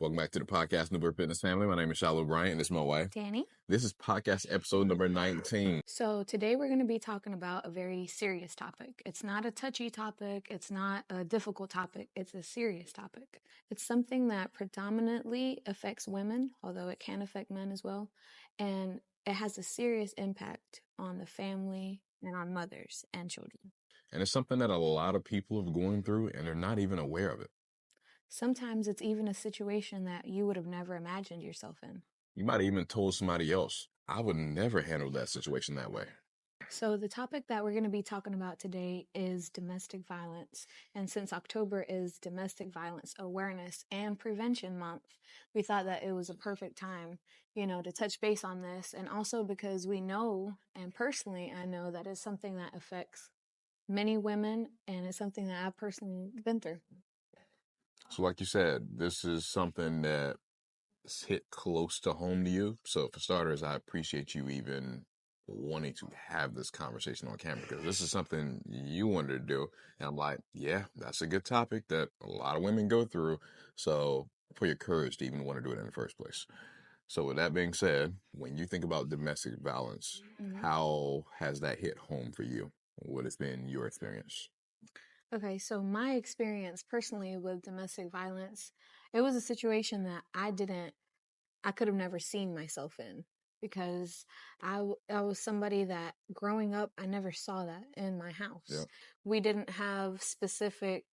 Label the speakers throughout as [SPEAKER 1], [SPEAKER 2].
[SPEAKER 1] Welcome back to the podcast, New Birth Fitness Family. My name is Shiloh Bryant, and this is my wife.
[SPEAKER 2] Danny.
[SPEAKER 1] This is podcast episode number 19.
[SPEAKER 2] So today we're going to be talking about a very serious topic. It's not a touchy topic. It's not a difficult topic. It's a serious topic. It's something that predominantly affects women, although it can affect men as well. And it has a serious impact on the family and on mothers and children.
[SPEAKER 1] And it's something that a lot of people are going through, and they're not even aware of it.
[SPEAKER 2] Sometimes it's even a situation that you would have never imagined yourself in.
[SPEAKER 1] You might have even told somebody else, I would never handle that situation that way.
[SPEAKER 2] So the topic that we're going to be talking about today is domestic violence. And since October is Domestic Violence Awareness and Prevention Month, we thought that it was a perfect time, to touch base on this. And also because we know, and personally, I know that it's something that affects many women, and it's something that I've personally been through.
[SPEAKER 1] So like you said, this is something that hit close to home to you. So for starters, I appreciate you even wanting to have this conversation on camera, because this is something you wanted to do. And I'm like, yeah, that's a good topic that a lot of women go through. So for your courage to even want to do it in the first place. So with that being said, when you think about domestic violence, how has that hit home for you? What has been your experience?
[SPEAKER 2] Okay, so my experience personally with domestic violence, it was a situation that I could have never seen myself in, because I was somebody that growing up, I never saw that in my house.
[SPEAKER 1] Yeah.
[SPEAKER 2] We didn't have specific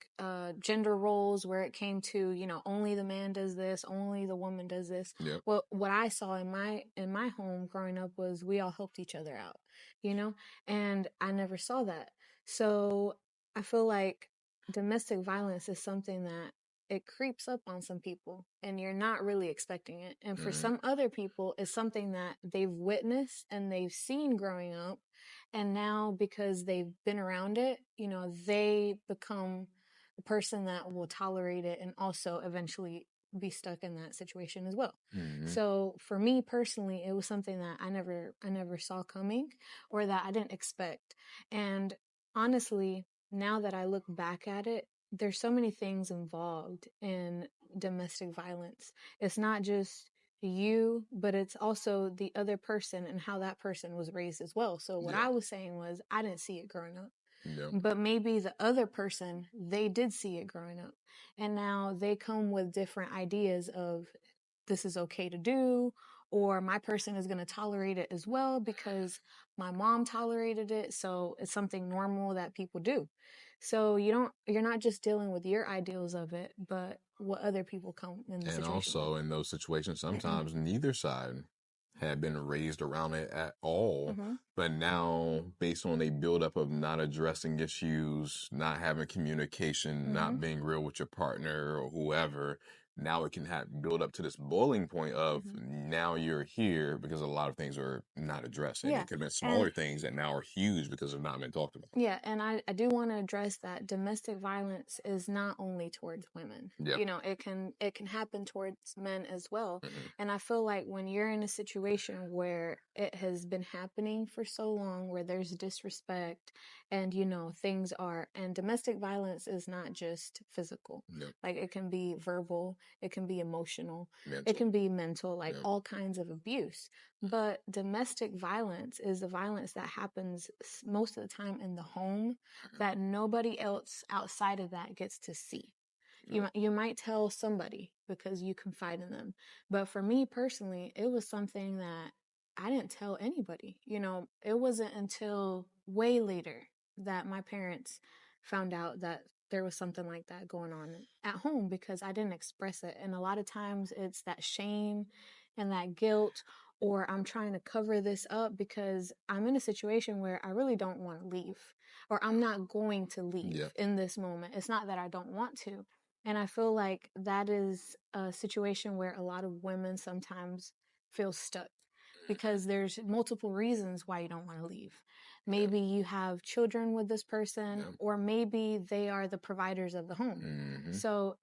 [SPEAKER 2] gender roles where it came to, only the man does this, only the woman does this.
[SPEAKER 1] Yeah.
[SPEAKER 2] Well, what I saw in my home growing up was we all helped each other out, and I never saw that. So I feel like domestic violence is something that it creeps up on some people and you're not really expecting it. And for some other people, it's something that they've witnessed and they've seen growing up. And now because they've been around it, they become a person that will tolerate it and also eventually be stuck in that situation as well. So for me personally, it was something that I never saw coming, or that I didn't expect. And honestly, now that I look back at it, there's so many things involved in domestic violence. It's not just you, but it's also the other person and how that person was raised as well. So what I was saying was I didn't see it growing up.
[SPEAKER 1] Yeah.
[SPEAKER 2] But maybe the other person, they did see it growing up. And now they come with different ideas of this is okay to do, or my person is going to tolerate it as well because my mom tolerated it. So it's something normal that people do. So you're not just dealing with your ideals of it, but what other people come in the
[SPEAKER 1] And
[SPEAKER 2] situation.
[SPEAKER 1] also in those situations, sometimes neither side had been raised around it at all. But now, based on a buildup of not addressing issues, not having communication, not being real with your partner or whoever, now it can build up to this boiling point of now you're here because a lot of things are not addressed. And it could have been smaller things that now are huge because they've not been talked about.
[SPEAKER 2] Yeah, and I do want to address that domestic violence is not only towards women.
[SPEAKER 1] Yep.
[SPEAKER 2] It can happen towards men as well. And I feel like when you're in a situation where it has been happening for so long, where there's disrespect and and domestic violence is not just physical.
[SPEAKER 1] Yep.
[SPEAKER 2] Like it can be verbal, it can be emotional,
[SPEAKER 1] Mental.
[SPEAKER 2] it can be mental, like all kinds of abuse. But domestic violence is the violence that happens most of the time in the home that nobody else outside of that gets to see. You might tell somebody because you confide in them. But for me personally, it was something that I didn't tell anybody. It wasn't until way later that my parents found out that there was something like that going on at home because I didn't express it. And a lot of times it's that shame and that guilt, or I'm trying to cover this up because I'm in a situation where I really don't want to leave, or I'm not going to leave in this moment. It's not that I don't want to. And I feel like that is a situation where a lot of women sometimes feel stuck because there's multiple reasons why you don't want to leave. Maybe you have children with this person, or maybe they are the providers of the home. So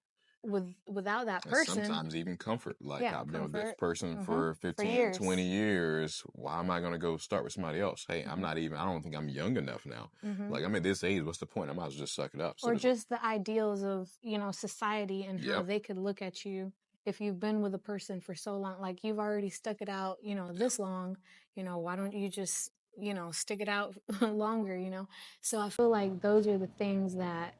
[SPEAKER 2] without that person,
[SPEAKER 1] sometimes even comfort, like I've been with this
[SPEAKER 2] comfort.
[SPEAKER 1] person for 15
[SPEAKER 2] years.
[SPEAKER 1] 20 years. Why am I going to go start with somebody else? Hey, I don't think I'm young enough now. Like I'm at this age, what's the point? I might as well just suck it up. So
[SPEAKER 2] or just the ideals of society and how they could look at you if you've been with a person for so long, like you've already stuck it out, this long, why don't you just, stick it out longer, So I feel like those are the things that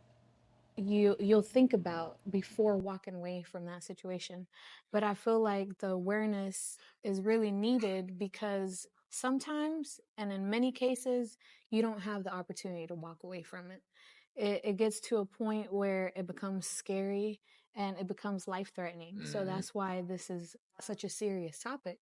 [SPEAKER 2] you'll think about before walking away from that situation. But I feel like the awareness is really needed because sometimes, and in many cases, you don't have the opportunity to walk away from it. It gets to a point where it becomes scary and it becomes life threatening. So
[SPEAKER 1] Mm-hmm.
[SPEAKER 2] that's why this is such a serious topic,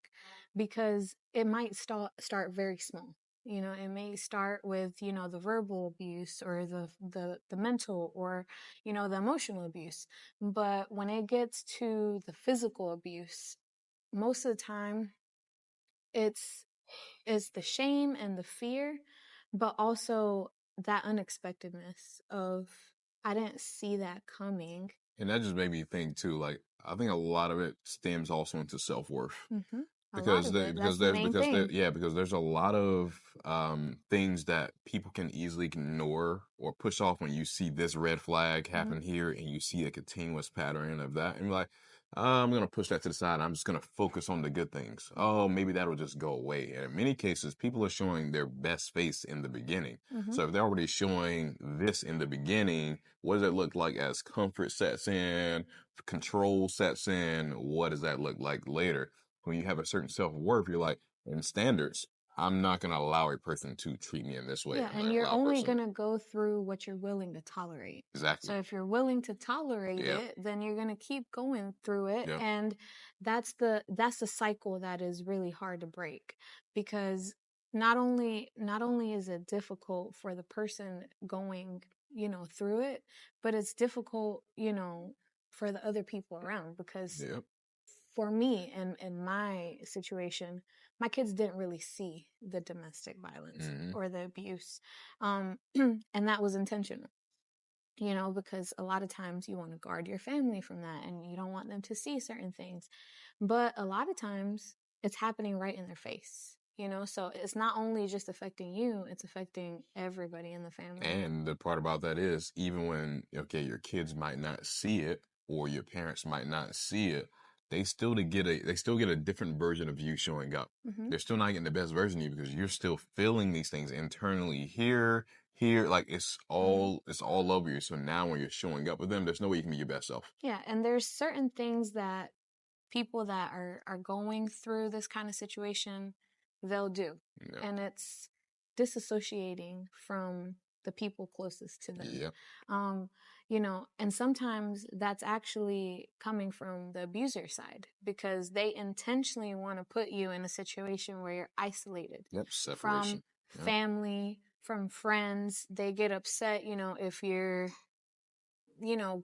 [SPEAKER 2] because it might start very small. It may start with, the verbal abuse or the mental or, the emotional abuse. But when it gets to the physical abuse, most of the time it's the shame and the fear, but also that unexpectedness of, I didn't see that coming.
[SPEAKER 1] And that just made me think too. Like, I think a lot of it stems also into self worth.
[SPEAKER 2] Mm-hmm. A lot of it. That's the main thing.
[SPEAKER 1] Because there's a lot of things that people can easily ignore or push off when you see this red flag
[SPEAKER 2] Mm-hmm.
[SPEAKER 1] happen here and you see a continuous pattern of that, and you're like, I'm gonna push that to the side. I'm just gonna focus on the good things. Oh, maybe that'll just go away. And in many cases, people are showing their best face in the beginning.
[SPEAKER 2] Mm-hmm.
[SPEAKER 1] So if they're already showing this in the beginning, what does it look like as comfort sets in, control sets in? What does that look like later? When you have a certain self-worth, you're like, in standards, I'm not going to allow a person to treat me in this way.
[SPEAKER 2] Yeah,
[SPEAKER 1] I'm not
[SPEAKER 2] and
[SPEAKER 1] going to
[SPEAKER 2] you're
[SPEAKER 1] allow a
[SPEAKER 2] only
[SPEAKER 1] person.
[SPEAKER 2] going to go through what you're willing to tolerate.
[SPEAKER 1] Exactly.
[SPEAKER 2] So if you're willing to tolerate
[SPEAKER 1] Yep.
[SPEAKER 2] it, then you're going to keep going through it,
[SPEAKER 1] Yep.
[SPEAKER 2] and that's the cycle that is really hard to break, because not only is it difficult for the person going, through it, but it's difficult, for the other people around, because
[SPEAKER 1] Yep.
[SPEAKER 2] for me and in my situation, my kids didn't really see the domestic violence
[SPEAKER 1] Mm-hmm.
[SPEAKER 2] or the abuse, and that was intentional. Because a lot of times you want to guard your family from that and you don't want them to see certain things, but a lot of times it's happening right in their face. So it's not only just affecting you, it's affecting everybody in the family.
[SPEAKER 1] And the part about that is, even when, okay, your kids might not see it or your parents might not see it, they still get a different version of you showing up.
[SPEAKER 2] Mm-hmm.
[SPEAKER 1] They're still not getting the best version of you because you're still feeling these things internally here, like it's all over you. So now when you're showing up with them, there's no way you can be your best self.
[SPEAKER 2] Yeah, and there's certain things that people that are going through this kind of situation, they'll do.
[SPEAKER 1] Yep.
[SPEAKER 2] And it's disassociating from the people closest to them.
[SPEAKER 1] Yep.
[SPEAKER 2] And sometimes that's actually coming from the abuser side, because they intentionally want to put you in a situation where you're isolated.
[SPEAKER 1] Yep. Separation.
[SPEAKER 2] From family, from friends. They get upset, if you're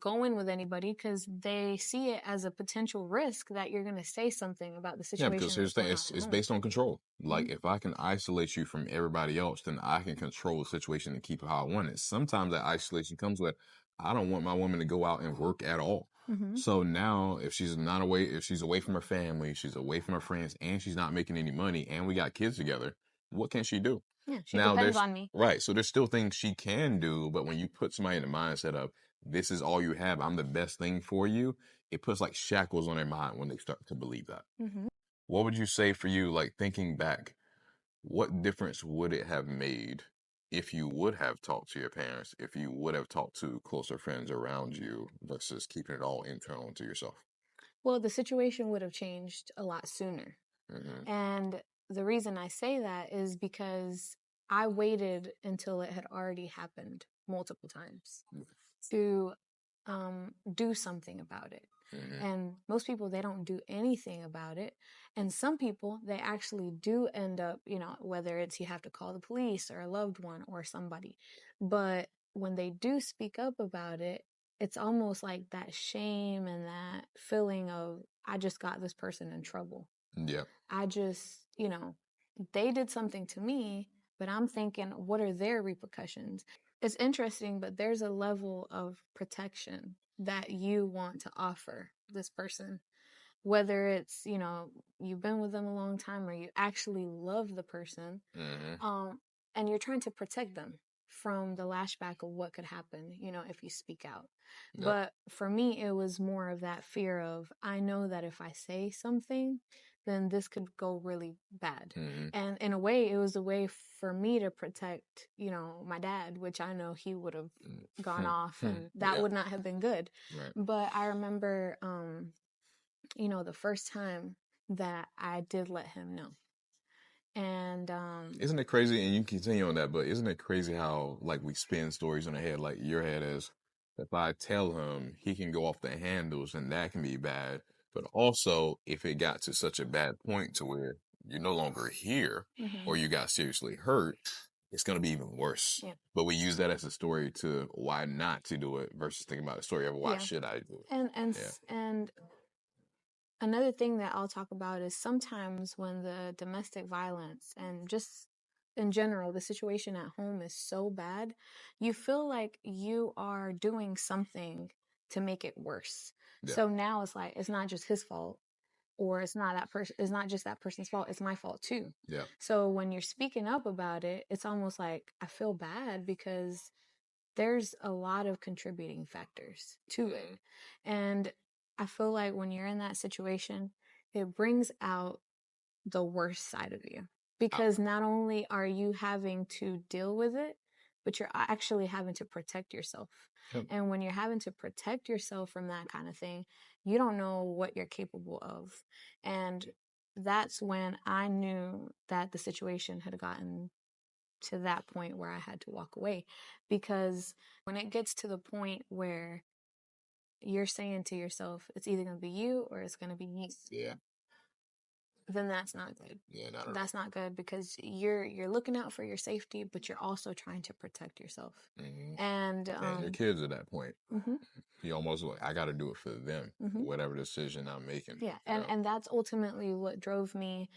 [SPEAKER 2] going with anybody, because they see it as a potential risk that you're going to say something about the situation.
[SPEAKER 1] Yeah, because here's the thing, it's based on control. Like, if I can isolate you from everybody else, then I can control the situation and keep it how I want it. Sometimes that isolation comes with, I don't want my woman to go out and work at all.
[SPEAKER 2] Mm-hmm.
[SPEAKER 1] So now if she's away from her family, she's away from her friends, and she's not making any money, and we got kids together, what can she do?
[SPEAKER 2] Yeah, she depends on me.
[SPEAKER 1] Right. So there's still things she can do, but when you put somebody in the mindset of, this is all you have, I'm the best thing for you, it puts like shackles on their mind when they start to believe that.
[SPEAKER 2] Mm-hmm.
[SPEAKER 1] What would you say for you, like thinking back, what difference would it have made if you would have talked to your parents, if you would have talked to closer friends around you versus keeping it all internal to yourself?
[SPEAKER 2] Well, the situation would have changed a lot sooner.
[SPEAKER 1] Mm-hmm.
[SPEAKER 2] And the reason I say that is because I waited until it had already happened multiple times to do something about it.
[SPEAKER 1] Mm-hmm.
[SPEAKER 2] And most people, they don't do anything about it. And some people, they actually do end up, whether it's you have to call the police or a loved one or somebody. But when they do speak up about it, it's almost like that shame and that feeling of, I just got this person in trouble.
[SPEAKER 1] Yeah.
[SPEAKER 2] I just, they did something to me, but I'm thinking, what are their repercussions? It's interesting, but there's a level of protection that you want to offer this person, whether it's, you've been with them a long time or you actually love the person,
[SPEAKER 1] Mm-hmm.
[SPEAKER 2] and you're trying to protect them from the lashback of what could happen, if you speak out.
[SPEAKER 1] Yep.
[SPEAKER 2] But for me, it was more of that fear of, I know that if I say something, then this could go really bad.
[SPEAKER 1] Mm-hmm.
[SPEAKER 2] And in a way, it was a way for me to protect, my dad, which I know he would have gone off and that would not have been good.
[SPEAKER 1] Right.
[SPEAKER 2] But I remember, the first time that I did let him know. And
[SPEAKER 1] isn't it crazy? And you continue on that, but isn't it crazy how like we spin stories in our head? Like your head is, if I tell him, he can go off the handles, and that can be bad. But also, if it got to such a bad point to where you're no longer here, or you got seriously hurt, it's gonna be even worse.
[SPEAKER 2] Yeah.
[SPEAKER 1] But we use that as a story to why not to do it versus thinking about the story of why should I do it.
[SPEAKER 2] And another thing that I'll talk about is sometimes when the domestic violence and just in general, the situation at home is so bad, you feel like you are doing something to make it worse.
[SPEAKER 1] Yeah.
[SPEAKER 2] So now it's like, it's not just his fault, or it's not just that person's fault, it's my fault too.
[SPEAKER 1] Yeah.
[SPEAKER 2] So when you're speaking up about it, it's almost like I feel bad because there's a lot of contributing factors to it. And I feel like when you're in that situation, it brings out the worst side of you, because not only are you having to deal with it, but you're actually having to protect yourself.
[SPEAKER 1] Yep.
[SPEAKER 2] And when you're having to protect yourself from that kind of thing, you don't know what you're capable of. And that's when I knew that the situation had gotten to that point where I had to walk away. Because when it gets to the point where you're saying to yourself, it's either going to be you or it's going to be me.
[SPEAKER 1] Yeah.
[SPEAKER 2] Then that's not good.
[SPEAKER 1] Yeah, not at all.
[SPEAKER 2] That's not good, because you're looking out for your safety, but you're also trying to protect yourself. And
[SPEAKER 1] your kids at that point.
[SPEAKER 2] Mhm.
[SPEAKER 1] You almost like, I got to do it for them, whatever decision I'm making.
[SPEAKER 2] Yeah, and that's ultimately what drove me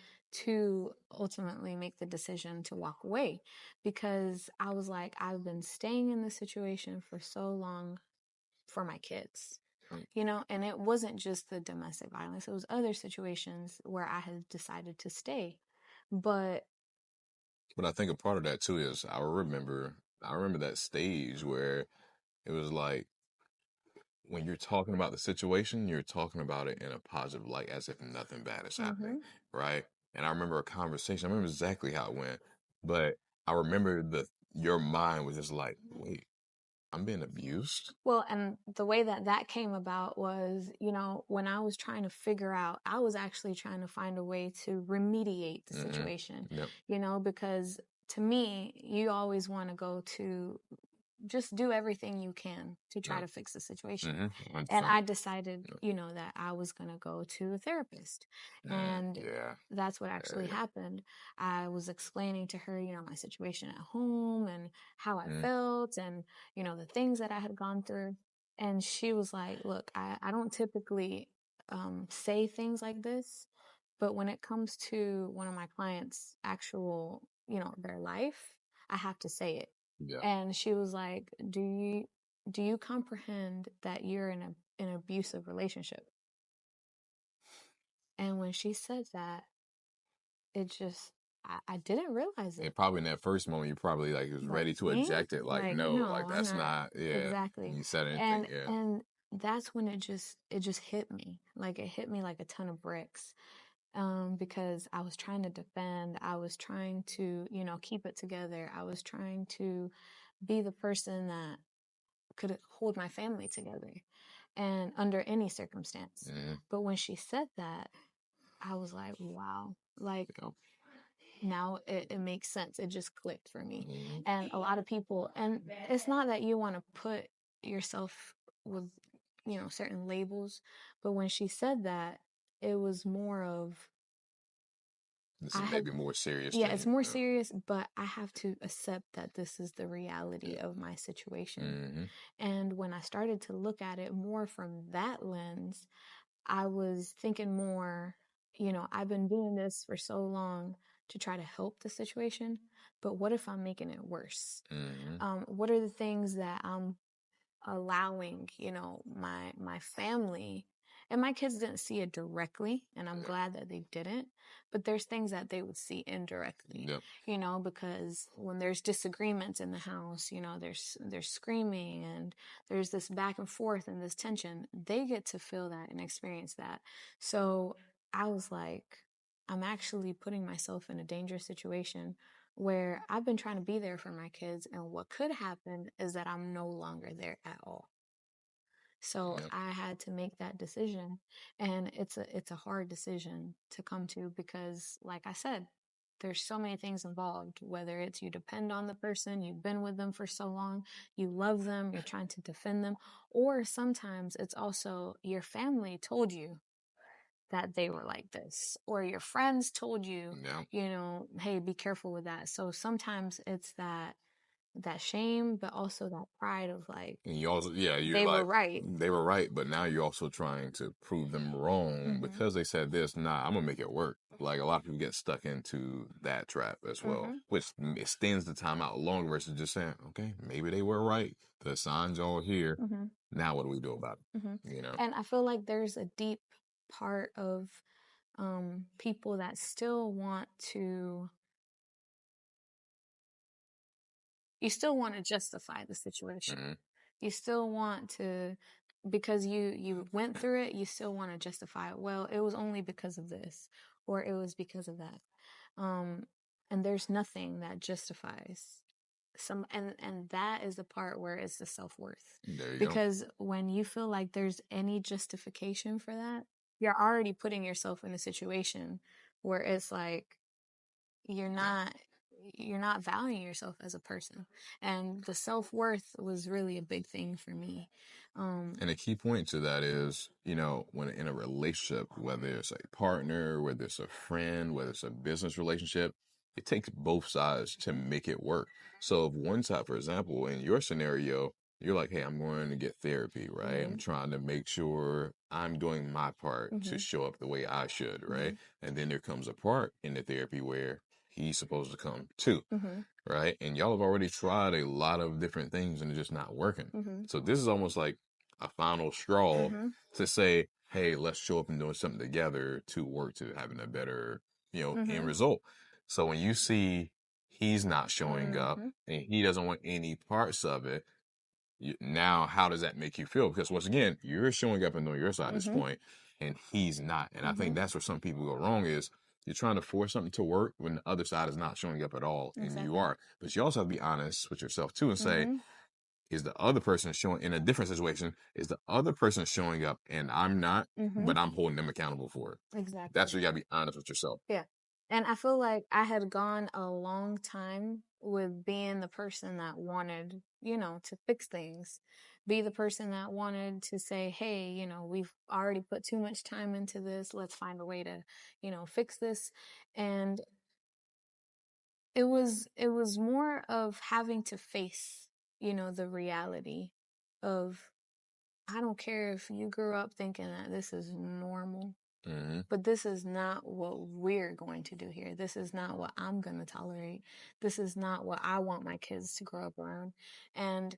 [SPEAKER 2] to ultimately make the decision to walk away, because I was like, I've been staying in this situation for so long for my kids. And it wasn't just the domestic violence, it was other situations where I had decided to stay. But
[SPEAKER 1] I think a part of that too is I remember that stage where it was like, when you're talking about the situation, you're talking about it in a positive light, as if nothing bad is happening, right? And I remember a conversation. I remember exactly how it went, but I remember your mind was just like, wait, I'm being abused?
[SPEAKER 2] Well, and the way that came about was, when I was trying to figure out, I was actually trying to find a way to remediate the situation, because to me, you always want to go to just do everything you can to try to fix the situation. And I decided, that I was going to go to a therapist. And that's what actually happened. I was explaining to her, my situation at home and how I felt and, the things that I had gone through. And she was like, look, I don't typically say things like this, but when it comes to one of my clients' actual, their life, I have to say it.
[SPEAKER 1] Yeah.
[SPEAKER 2] And she was like, do you comprehend that you're in an abusive relationship? And when she said that, it just, I didn't realize it.
[SPEAKER 1] And probably in that first moment, you probably like was ready to eject it. Like no, like that's not,
[SPEAKER 2] exactly.
[SPEAKER 1] You said anything,
[SPEAKER 2] and that's when it just hit me. Like it hit me like a ton of bricks. Because I was trying to defend, I was trying to, keep it together. I was trying to be the person that could hold my family together and under any circumstance. But when she said that, I was like, wow, like now it makes sense. It just clicked for me. And a lot of people, and it's not that you want to put yourself with, certain labels, but when she said that, it was more of,
[SPEAKER 1] this is maybe more serious.
[SPEAKER 2] Yeah, it's more serious, but I have to accept that this is the reality of my situation. And when I started to look at it more from that lens, I was thinking more, I've been doing this for so long to try to help the situation, but what if I'm making it worse? What are the things that I'm allowing, my family And my kids didn't see it directly, and I'm glad that they didn't, but there's things that they would see indirectly.
[SPEAKER 1] Yep.
[SPEAKER 2] You know, because when there's disagreements in the house, you know, there's screaming and there's this back and forth and this tension. They get to feel that and experience that. So I was like, I'm actually putting myself in a dangerous situation where I've been trying to be there for my kids, and what could happen is that I'm no longer there at all. So
[SPEAKER 1] Yep.
[SPEAKER 2] I had to make that decision, and it's a hard decision to come to because, like I said, there's so many things involved, whether it's you depend on the person, you've been with them for so long, you love them, you're trying to defend them, or sometimes it's also your family told you that they were like this, or your friends told you,
[SPEAKER 1] Yeah.
[SPEAKER 2] you know, hey, be careful with that. So sometimes it's that shame, but also that pride of like,
[SPEAKER 1] And you also, yeah, you're
[SPEAKER 2] they were
[SPEAKER 1] like,
[SPEAKER 2] right.
[SPEAKER 1] they were right, but now you're also trying to prove them wrong
[SPEAKER 2] Mm-hmm.
[SPEAKER 1] because they said this. Nah, I'm gonna make it work. Like a lot of people get stuck into that trap as well,
[SPEAKER 2] Mm-hmm.
[SPEAKER 1] which extends the time out longer versus just saying, okay, maybe they were right. The signs are here.
[SPEAKER 2] Mm-hmm.
[SPEAKER 1] Now what do we do about
[SPEAKER 2] Mm-hmm.
[SPEAKER 1] it? You know?
[SPEAKER 2] And I feel like there's a deep part of people that still want to, you still want to justify the situation.
[SPEAKER 1] Mm-hmm.
[SPEAKER 2] You still want to, because you went through it, you still want to justify it. Well, it was only because of this, or it was because of that. Um, and there's nothing that justifies some, and that is the part where it's the self-worth.
[SPEAKER 1] There you go.
[SPEAKER 2] Because when you feel like there's any justification for that, you're already putting yourself in a situation where it's like you're not you're not valuing yourself as a person, and the self-worth was really a big thing for me.
[SPEAKER 1] And a key point to that is, you know, when in a relationship, whether it's a partner, whether it's a friend, whether it's a business relationship, it takes both sides to make it work. So if one side, for example, in your scenario, you're like, hey, I'm going to get therapy, right? I'm
[SPEAKER 2] Mm-hmm.
[SPEAKER 1] trying to make sure I'm doing my part to
[SPEAKER 2] Mm-hmm.
[SPEAKER 1] show up the way I should,
[SPEAKER 2] Mm-hmm.
[SPEAKER 1] right? And then there comes a part in the therapy where he's supposed to come too,
[SPEAKER 2] Mm-hmm.
[SPEAKER 1] right? And y'all have already tried a lot of different things and it's just not working.
[SPEAKER 2] Mm-hmm.
[SPEAKER 1] So this is almost like a final straw
[SPEAKER 2] Mm-hmm.
[SPEAKER 1] to say, hey, let's show up and doing something together to work to having a better, you know, end
[SPEAKER 2] Mm-hmm.
[SPEAKER 1] result. So when you see he's not showing up
[SPEAKER 2] Mm-hmm.
[SPEAKER 1] and he doesn't want any parts of it, now how does that make you feel? Because once again, you're showing up and on your side at this
[SPEAKER 2] Mm-hmm.
[SPEAKER 1] point, and he's not. And I
[SPEAKER 2] Mm-hmm.
[SPEAKER 1] think that's where some people go wrong is you're trying to force something to work when the other side is not showing up at all, and you
[SPEAKER 2] Exactly.
[SPEAKER 1] are. But you also have to be honest with yourself too and say,
[SPEAKER 2] Mm-hmm.
[SPEAKER 1] is the other person showing in a different situation? Is the other person showing up and I'm not,
[SPEAKER 2] Mm-hmm.
[SPEAKER 1] but I'm holding them accountable for it?
[SPEAKER 2] Exactly.
[SPEAKER 1] That's where you gotta be honest with yourself.
[SPEAKER 2] Yeah. And I feel like I had gone a long time with being the person that wanted, you know, to fix things, be the person that wanted to say, hey, you know, we've already put too much time into this. Let's find a way to, you know, fix this. And it was more of having to face, you know, the reality of, I don't care if you grew up thinking that this is normal,
[SPEAKER 1] Mm-hmm.
[SPEAKER 2] but this is not what we're going to do here. This is not what I'm going to tolerate. This is not what I want my kids to grow up around. And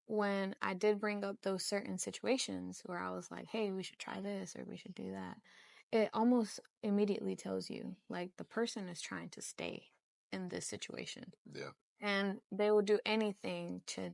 [SPEAKER 2] when I did bring up those certain situations where I was like, hey, we should try this or we should do that, it almost immediately tells you like the person is trying to stay in this situation.
[SPEAKER 1] Yeah.
[SPEAKER 2] And they will do anything to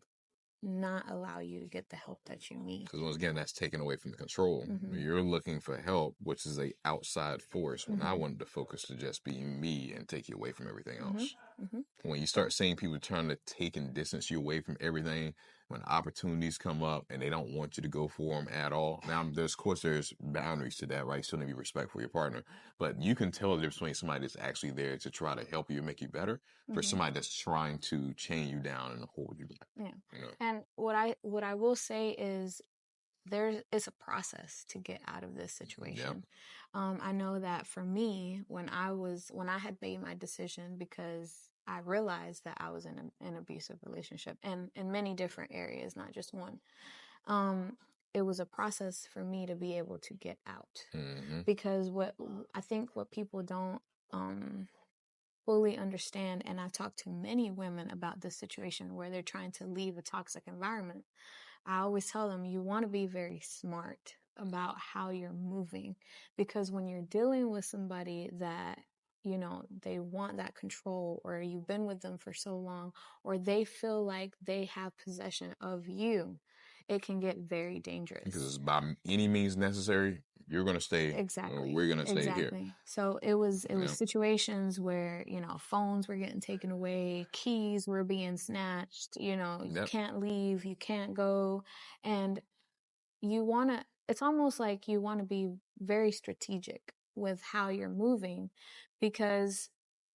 [SPEAKER 2] not allow you to get the help that you need.
[SPEAKER 1] Because once again, that's taken away from the control.
[SPEAKER 2] Mm-hmm.
[SPEAKER 1] You're looking for help, which is a outside force. When I
[SPEAKER 2] Mm-hmm.
[SPEAKER 1] wanted to focus to just be me and take you away from everything
[SPEAKER 2] Mm-hmm.
[SPEAKER 1] else.
[SPEAKER 2] Mm-hmm.
[SPEAKER 1] When you start seeing people trying to take and distance you away from everything, when opportunities come up and they don't want you to go for them at all. Now, there's, of course, there's boundaries to that, right? You still need to be respectful of your partner. But you can tell the difference between somebody that's actually there to try to help you and make you better for
[SPEAKER 2] Mm-hmm.
[SPEAKER 1] somebody that's trying to chain you down and hold you back.
[SPEAKER 2] Yeah.
[SPEAKER 1] You know?
[SPEAKER 2] And what I will say is it's a process to get out of this situation.
[SPEAKER 1] Yep.
[SPEAKER 2] I know that for me, when I had made my decision, because I realized that I was in an abusive relationship, and in many different areas, not just one. It was a process for me to be able to get out,
[SPEAKER 1] Mm-hmm.
[SPEAKER 2] because I think what people don't fully understand, and I've talked to many women about this situation where they're trying to leave a toxic environment. I always tell them, you want to be very smart about how you're moving, because when you're dealing with somebody that, you know, they want that control, or you've been with them for so long, or they feel like they have possession of you, it can get very dangerous.
[SPEAKER 1] Because by any means necessary, you're going to stay,
[SPEAKER 2] Exactly.
[SPEAKER 1] we're going to stay here.
[SPEAKER 2] Exactly. So it was
[SPEAKER 1] Yeah.
[SPEAKER 2] situations where, you know, phones were getting taken away, keys were being snatched, you know, you
[SPEAKER 1] Yep.
[SPEAKER 2] can't leave, you can't go. And you want to, it's almost like you want to be very strategic with how you're moving, because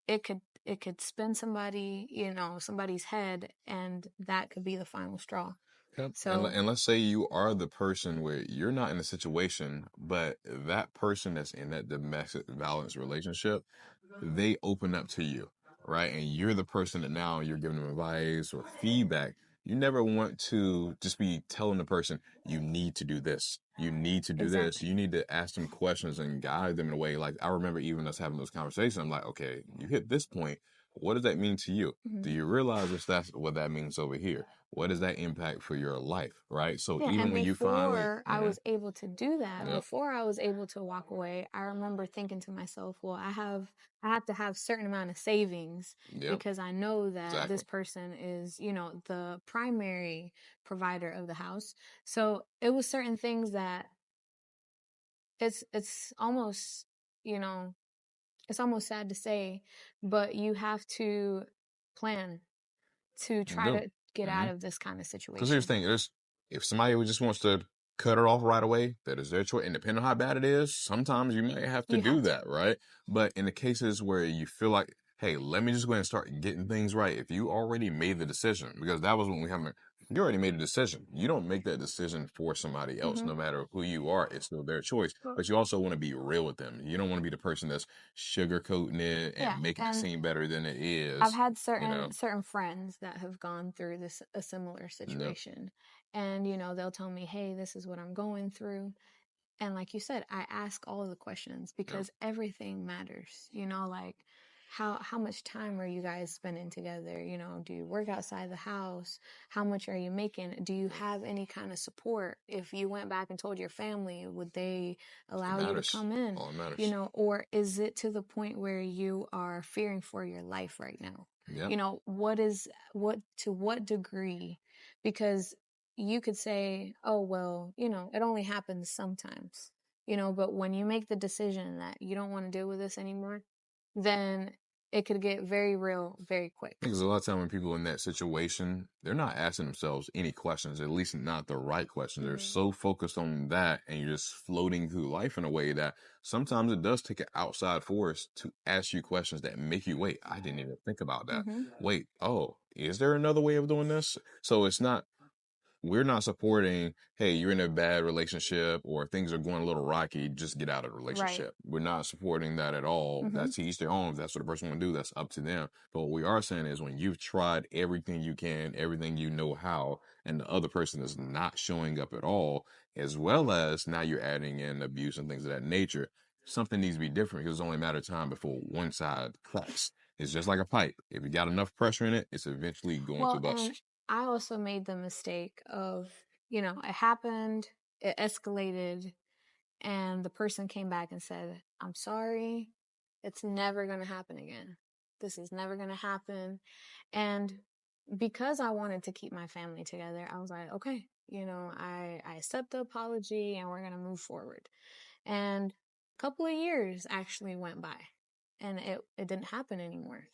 [SPEAKER 2] it could spin somebody, you know, somebody's head, and that could be the final straw.
[SPEAKER 1] Yep.
[SPEAKER 2] So
[SPEAKER 1] And let's say you are the person where you're not in a situation, but that person that's in that domestic violence relationship, they open up to you, right? And you're the person that now you're giving them advice or feedback. You never want to just be telling the person, you need to do this. You need to do this.
[SPEAKER 2] exactly.
[SPEAKER 1] You need to ask them questions and guide them in a way. Like, I remember even us having those conversations. I'm like, okay, you hit this point. What does that mean to you? Do
[SPEAKER 2] Mhm.
[SPEAKER 1] you realize if that's what that means over here? What does that impact for your life? Right. So
[SPEAKER 2] Yeah,
[SPEAKER 1] even
[SPEAKER 2] and
[SPEAKER 1] when you finally,
[SPEAKER 2] before I was able to do that,
[SPEAKER 1] yep,
[SPEAKER 2] before I was able to walk away, I remember thinking to myself, well, I have to have certain amount of savings,
[SPEAKER 1] yep,
[SPEAKER 2] because I know that this
[SPEAKER 1] exactly.
[SPEAKER 2] person is, you know, the primary provider of the house. So it was certain things that it's almost, you know, it's almost sad to say, but you have to plan to
[SPEAKER 1] You
[SPEAKER 2] try
[SPEAKER 1] do.
[SPEAKER 2] to get
[SPEAKER 1] Mm-hmm.
[SPEAKER 2] out of this kind of
[SPEAKER 1] Because here's
[SPEAKER 2] situation.
[SPEAKER 1] the thing: if somebody just wants to cut it off right away, that is their choice. And depending on how bad it is, sometimes you might have to
[SPEAKER 2] You
[SPEAKER 1] do
[SPEAKER 2] have to.
[SPEAKER 1] that, right? But in the cases where you feel like, hey, let me just go ahead and start getting things right. If you already made the decision, because that was when we have, you already made a decision. You don't make that decision for somebody else,
[SPEAKER 2] Hmm.
[SPEAKER 1] no matter who you are. It's still their choice.
[SPEAKER 2] Well,
[SPEAKER 1] But you also want to be real with them. You don't want to be the person that's sugarcoating it
[SPEAKER 2] yeah,
[SPEAKER 1] and making it
[SPEAKER 2] and
[SPEAKER 1] seem better than it
[SPEAKER 2] I've
[SPEAKER 1] is.
[SPEAKER 2] had
[SPEAKER 1] You know,
[SPEAKER 2] certain friends that have gone through this a similar
[SPEAKER 1] no,
[SPEAKER 2] situation, and you know, they'll tell me, "Hey, this is what I'm going through." And like you said, I ask all of the questions,
[SPEAKER 1] no,
[SPEAKER 2] because everything matters. You know, like how much time are you guys spending together? You know, do you work outside the house? How much are you making? Do you have any kind of support? If you went back and told your family, would they
[SPEAKER 1] it
[SPEAKER 2] allow you to
[SPEAKER 1] matters.
[SPEAKER 2] come in?
[SPEAKER 1] All it
[SPEAKER 2] You
[SPEAKER 1] matters.
[SPEAKER 2] know, or is it to the point where you are fearing for your life right now?
[SPEAKER 1] Yep.
[SPEAKER 2] You know, what degree? Because you could say, oh, well, you know, it only happens sometimes, you know, but when you make the decision that you don't want to deal with this anymore, then it could get very real very quick.
[SPEAKER 1] Because a lot of time when people in that situation, they're not asking themselves any questions, at least not the right questions. They're
[SPEAKER 2] Hmm.
[SPEAKER 1] so focused on that, and you're just floating through life in a way that sometimes it does take an outside force to ask you questions that make you wait. I didn't even think about that.
[SPEAKER 2] Hmm.
[SPEAKER 1] Wait, oh, is there another way of doing this? So it's not, we're not supporting, hey, you're in a bad relationship or things are going a little rocky, just get out of the
[SPEAKER 2] Right.
[SPEAKER 1] relationship. We're not supporting that at all.
[SPEAKER 2] Hmm.
[SPEAKER 1] That's to each their own. If that's what the person want to do, that's up to them. But what we are saying is when you've tried everything you can, everything you know how, and the other person is not showing up at all, as well as now you're adding in abuse and things of that nature, something needs to be different because it's only a matter of time before one side cracks. It's just like a pipe. If you got enough pressure in it, it's eventually going to
[SPEAKER 2] Well, and
[SPEAKER 1] bust.
[SPEAKER 2] I also made the mistake of, you know, it happened, it escalated, and the person came back and said, I'm sorry, it's never going to happen again. This is never going to happen. And because I wanted to keep my family together, I was like, okay, you know, I accept the apology and we're going to move forward. And a couple of years actually went by, and it didn't happen anymore.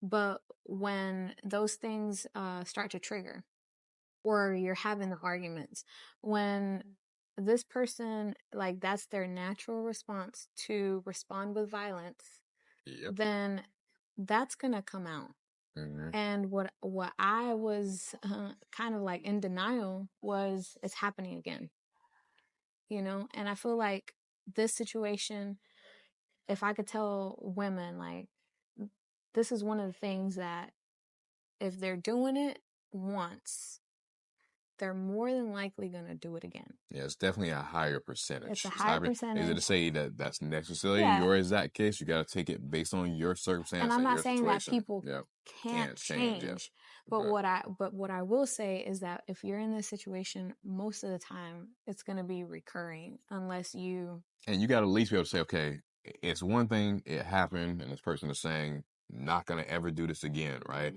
[SPEAKER 2] But when those things start to trigger, or you're having the arguments, when this person, like, that's their natural response to respond with violence,
[SPEAKER 1] Yep.
[SPEAKER 2] then that's gonna come out.
[SPEAKER 1] Mhm.
[SPEAKER 2] And what I was kind of like in denial was, it's happening again, you know. And I feel like this situation, if I could tell women, like, this is one of the things that if they're doing it once, they're more than likely going to do it again.
[SPEAKER 1] Yeah, it's definitely a higher percentage.
[SPEAKER 2] It's a
[SPEAKER 1] It's
[SPEAKER 2] higher
[SPEAKER 1] higher. Is it to
[SPEAKER 2] percentage.
[SPEAKER 1] say that that's necessarily
[SPEAKER 2] Yeah.
[SPEAKER 1] your exact case? You got to take it based on your circumstance
[SPEAKER 2] And I'm
[SPEAKER 1] and
[SPEAKER 2] not
[SPEAKER 1] your
[SPEAKER 2] saying that
[SPEAKER 1] situation.
[SPEAKER 2] people
[SPEAKER 1] Yeah,
[SPEAKER 2] can't
[SPEAKER 1] change. Yeah,
[SPEAKER 2] change. But what I will say is that if you're in this situation, most of the time it's going to be recurring unless you.
[SPEAKER 1] And you got to at least be able to say, okay, it's one thing, it happened, and this person is saying, not going to ever do this again, right?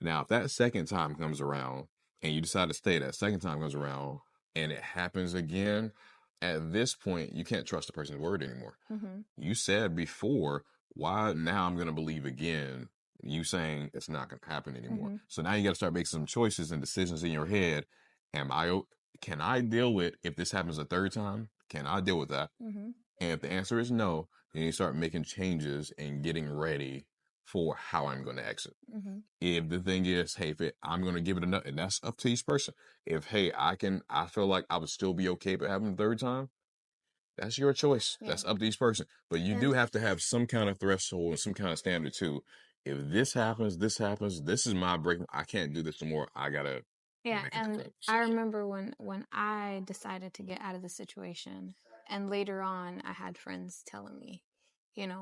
[SPEAKER 1] Now, if that second time comes around and you decide to stay, that second time comes around and it happens again, at this point, you can't trust the person's word anymore.
[SPEAKER 2] Mm-hmm.
[SPEAKER 1] You said before, why now I'm going to believe again? You saying it's not going to happen anymore.
[SPEAKER 2] Mm-hmm.
[SPEAKER 1] So now you got to start making some choices and decisions in your head. Can I deal with if this happens a third time? Can I deal with that?
[SPEAKER 2] Mm-hmm.
[SPEAKER 1] And if the answer is no, then you start making changes and getting ready for how I'm going to exit.
[SPEAKER 2] Mm-hmm.
[SPEAKER 1] If the thing is, hey, I'm going to give it enough, and that's up to each person. If, hey, I feel like I would still be okay but having the third time, that's your choice.
[SPEAKER 2] Yeah.
[SPEAKER 1] That's up to each person. But you do have to have some kind of threshold and some kind of standard too. If this happens, this is my break. I can't do this anymore. I gotta
[SPEAKER 2] Yeah,
[SPEAKER 1] make a
[SPEAKER 2] and
[SPEAKER 1] different
[SPEAKER 2] I
[SPEAKER 1] decision.
[SPEAKER 2] remember when I decided to get out of the situation, and later on, I had friends telling me,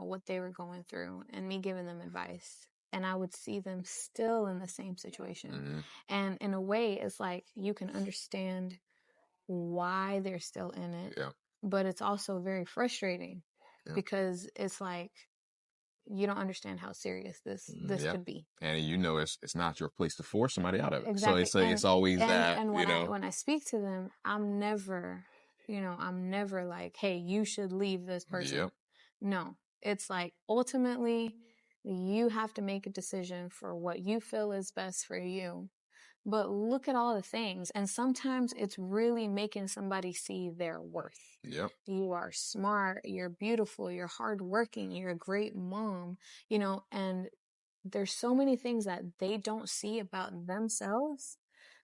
[SPEAKER 2] what they were going through, and me giving them advice, and I would see them still in the same situation,
[SPEAKER 1] Mm-hmm.
[SPEAKER 2] and in a way, it's like you can understand why they're still in it,
[SPEAKER 1] Yeah.
[SPEAKER 2] but it's also very frustrating
[SPEAKER 1] Yeah.
[SPEAKER 2] because it's like you don't understand how serious this
[SPEAKER 1] Yeah.
[SPEAKER 2] could be.
[SPEAKER 1] And it's not your place to force somebody out of it.
[SPEAKER 2] Exactly.
[SPEAKER 1] So it's always that,
[SPEAKER 2] and when I speak to them, I'm never like, hey, you should leave this person.
[SPEAKER 1] Yep.
[SPEAKER 2] No. It's like ultimately you have to make a decision for what you feel is best for you. But look at all the things. And sometimes it's really making somebody see their worth.
[SPEAKER 1] Yep.
[SPEAKER 2] You are smart, you're beautiful, you're hardworking, you're a great mom, and there's so many things that they don't see about themselves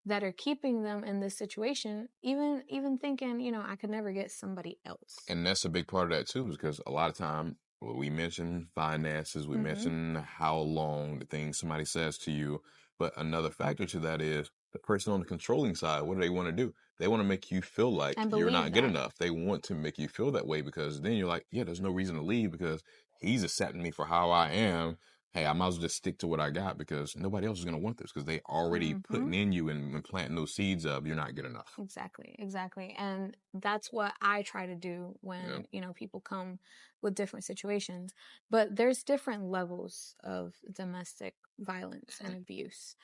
[SPEAKER 2] that are keeping them in this situation, even thinking, I could never get somebody else.
[SPEAKER 1] And that's a big part of that too, because a lot of time we mention finances, we mention how long, the things somebody says to you, but another factor to that is the person on the controlling side. What do they want to do? They want to make you feel like
[SPEAKER 2] And
[SPEAKER 1] you're
[SPEAKER 2] believe
[SPEAKER 1] not good
[SPEAKER 2] that.
[SPEAKER 1] enough. They want to make you feel that way because then you're like, yeah, there's no reason to leave because he's accepting me for how I am. Hey, I might as well just stick to what I got because nobody else is going to want this because they already putting in you and planting those seeds of you're not good enough.
[SPEAKER 2] Exactly. And that's what I try to do when, people come with different situations. But there's different levels of domestic violence and abuse.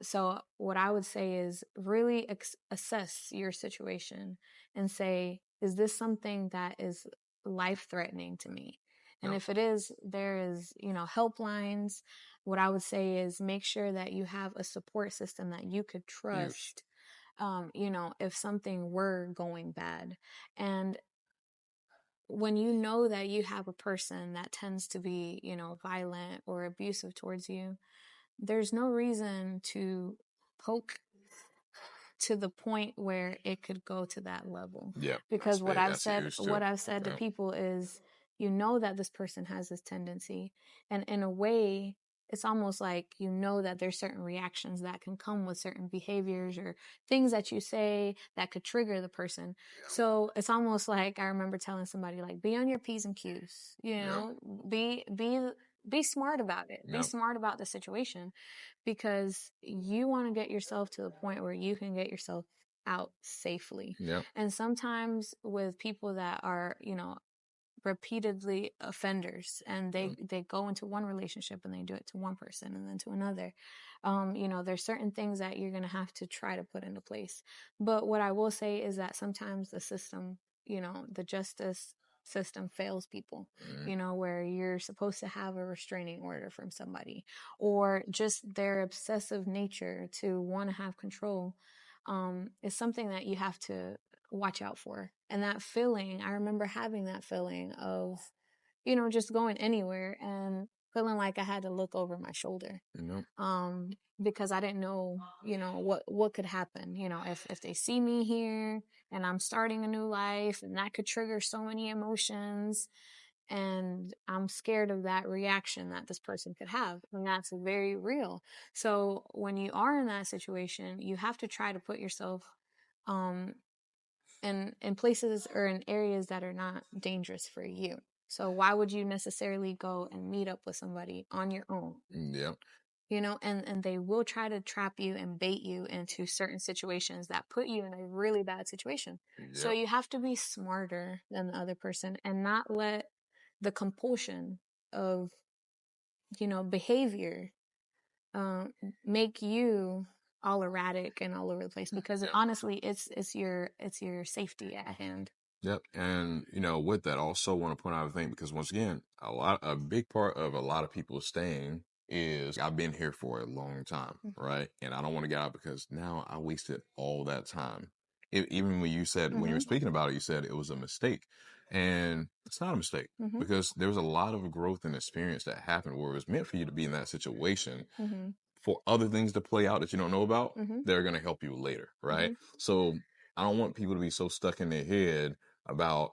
[SPEAKER 2] So what I would say is really assess your situation and say, is this something that is life threatening to me? And if it is, there is, helplines. What I would say is make sure that you have a support system that you could trust, if something were going bad. And when you know that you have a person that tends to be, violent or abusive towards you, there's no reason to poke to the point where it could go to that level.
[SPEAKER 1] Yeah.
[SPEAKER 2] Because what I've said
[SPEAKER 1] Yeah.
[SPEAKER 2] to people is, that this person has this tendency, and in a way, it's almost like that there's certain reactions that can come with certain behaviors or things that you say that could trigger the person. So it's almost like I remember telling somebody like, be on your P's and Q's, be smart about it. Be smart about the situation because you want to get yourself to the point where you can get yourself out safely.
[SPEAKER 1] Yeah.
[SPEAKER 2] And sometimes with people that are, repeatedly offenders and they go into one relationship and they do it to one person and then to another, there's certain things that you're going to have to try to put into place. But what I will say is that sometimes the system, the justice system fails people, where you're supposed to have a restraining order from somebody, or just their obsessive nature to want to have control is something that you have to watch out for. And that feeling, I remember having that feeling of, just going anywhere and feeling like I had to look over my shoulder. Because I didn't know, what could happen, if they see me here and I'm starting a new life, and that could trigger so many emotions. and I'm scared of that reaction that this person could have. And that's very real. So when you are in that situation, you have to try to put yourself um, in places or in areas that are not dangerous for you. So why would you necessarily go and meet up with somebody on your own?
[SPEAKER 1] Yep.
[SPEAKER 2] You know, and they will try to trap you and bait you into certain situations that put you in a really bad situation. So
[SPEAKER 1] Yep.
[SPEAKER 2] you have to be smarter than the other person and not let the compulsion of, you know, behavior um, make you all erratic and all over the place, because honestly it's your safety at hand.
[SPEAKER 1] Yep. And with that, I also want to point out a thing, because once again, a big part of a lot of people staying is I've been here for a long time, right? And I don't want to get out because now I wasted all that time. Even when you said, when you were speaking about it, you said it was a mistake. And it's not a mistake, because there was a lot of growth and experience that happened where it was meant for you to be in that situation for other things to play out that you don't know about. They're going to help you later, right? So I don't want people to be so stuck in their head about,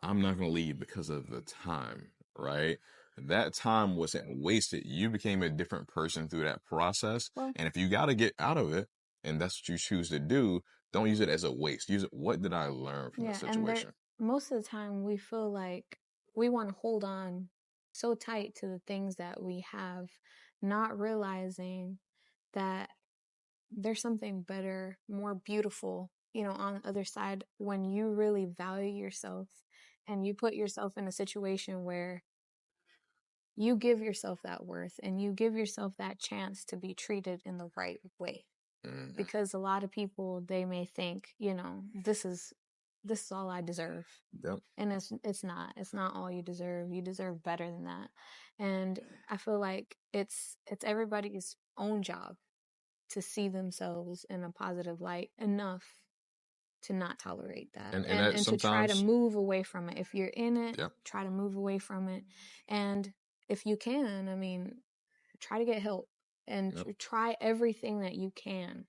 [SPEAKER 1] I'm not going to leave because of the time, right? That time wasn't wasted. You became a different person through that process.
[SPEAKER 2] Well,
[SPEAKER 1] And if you got to get out of it, and that's what you choose to do, don't use it as a waste. Use it, what did I learn from
[SPEAKER 2] yeah,
[SPEAKER 1] this
[SPEAKER 2] and there
[SPEAKER 1] situation?
[SPEAKER 2] most of the time we feel like we want to hold on so tight to the things that we have, not realizing that there's something better, more beautiful, you know, on the other side when you really value yourself and you put yourself in a situation where you give yourself that worth and you give yourself that chance to be treated in the right way. Because a lot of people, they may think, you know, this is all I deserve.
[SPEAKER 1] Yep.
[SPEAKER 2] And it's not all you deserve. You deserve better than that. And I feel like it's everybody's own job to see themselves in a positive light enough to not tolerate that,
[SPEAKER 1] And
[SPEAKER 2] and
[SPEAKER 1] that
[SPEAKER 2] and to try to
[SPEAKER 1] sometimes,
[SPEAKER 2] move away from it. If you're in it,
[SPEAKER 1] yep,
[SPEAKER 2] try to move away from it. And if you can, I mean, try to get help and
[SPEAKER 1] yep.
[SPEAKER 2] try everything that you can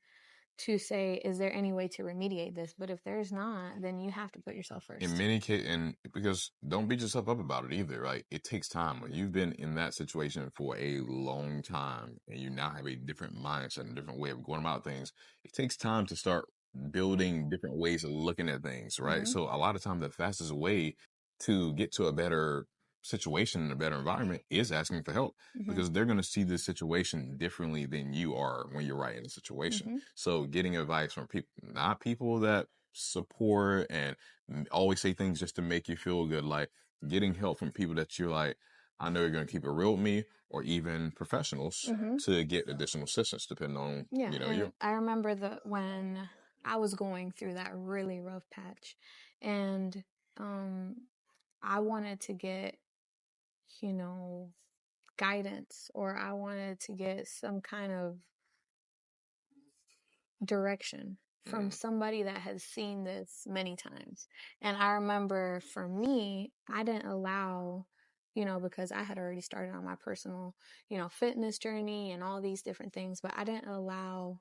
[SPEAKER 2] to say, is there any way to remediate this? But if there's not, then you have to put yourself
[SPEAKER 1] In
[SPEAKER 2] first.
[SPEAKER 1] many cases, and because don't beat yourself up about it either, right? It takes time. When you've been in that situation for a long time and you now have a different mindset and a different way of going about things, it takes time to start building different ways of looking at things, right? So a lot of time, the fastest way to get to a better situation and a better environment is asking for help, because they're going to see the situation differently than you are when you're right in the situation. So getting advice from people, not people that support and always say things just to make you feel good, like getting help from people that you're like, I know you're going to keep it real with me, or even professionals to get additional assistance depending on,
[SPEAKER 2] Yeah,
[SPEAKER 1] you.
[SPEAKER 2] and I remember when I was going through that really rough patch, and um, I wanted to get, you know, guidance, or I wanted to get some kind of direction from somebody that has seen this many times. And I remember for me, I didn't allow, you know, because I had already started on my personal, you know, fitness journey and all these different things, but I didn't allow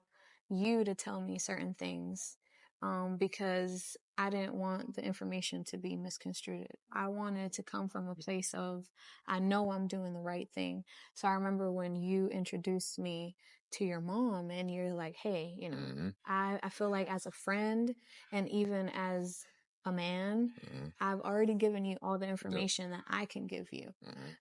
[SPEAKER 2] you to tell me certain things because I didn't want the information to be misconstrued. I wanted to come from a place of, I know I'm doing the right thing. So I remember when you introduced me to your mom and you're like, hey, you know, I feel like as a friend and even as a man, I've already given you all the information that I can give you.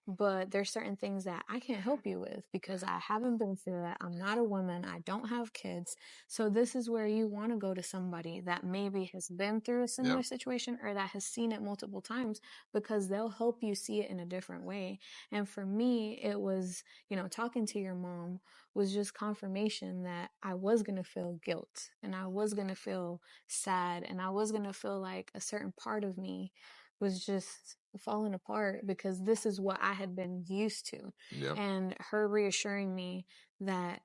[SPEAKER 2] But there's certain things that I can't help you with because I haven't been through that. I'm not a woman. I don't have kids. So this is where you want to go to somebody that maybe has been through a similar situation or that has seen it multiple times, because they'll help you see it in a different way. And for me, it was, you know, talking to your mom was just confirmation that I was going to feel guilt and I was going to feel sad and I was going to feel like a certain part of me was just falling apart because this is what I had been used to.
[SPEAKER 1] Yep.
[SPEAKER 2] And her reassuring me that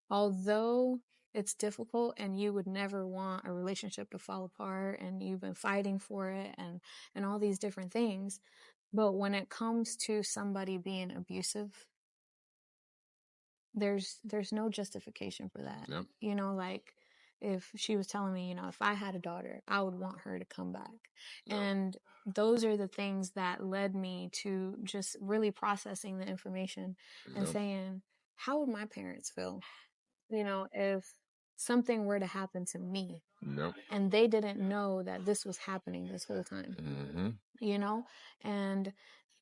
[SPEAKER 2] although it's difficult and you would never want a relationship to fall apart and you've been fighting for it and all these different things, but when it comes to somebody being abusive, there's no justification for that.
[SPEAKER 1] Yep.
[SPEAKER 2] You know, like if she was telling me, if I had a daughter, I would want her to come back. And those are the things that led me to just really processing the information and saying, how would my parents feel, if something were to happen to me and they didn't know that this was happening this whole time, and